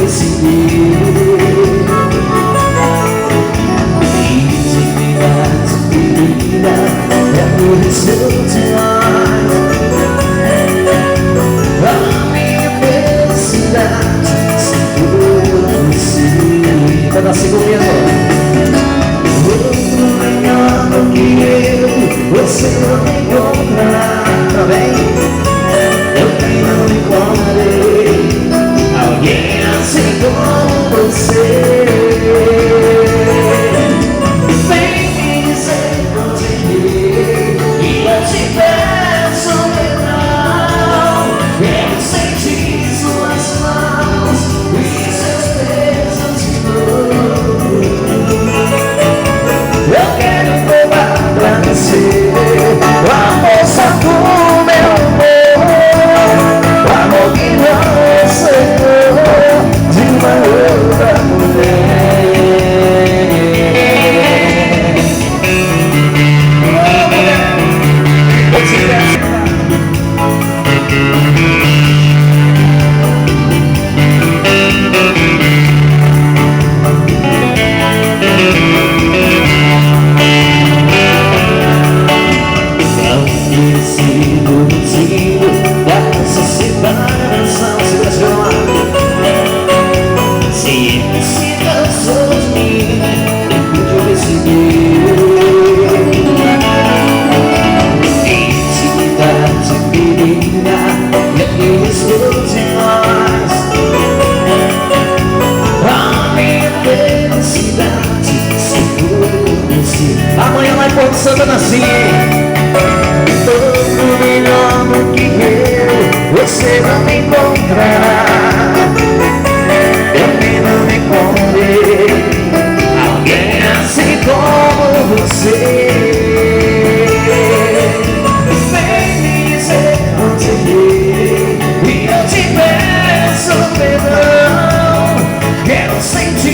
decidir. Intimidade querida é por isso demais. A minha felicidade se for você. Pedacinho mesmo. Outro melhor do que eu, você não me encontrará. Tá bem? Eu também não encontrarei alguém assim como você. Vem me dizer onde irei e eu te peço perdão. Quero sentir suas mãos e seus beijos de novo. Eu quero provar pra você o amor só do meu amor, o amor que não aceitou de uma outra mulher. Oh, mulher, eu te peço. Amanhã lá em Porto Santo nasci. Todo melhor do que eu, você não me encontrará. Eu nem não me encontrei alguém assim como você. Vem me dizer onde errei e eu te peço perdão. Quero sentir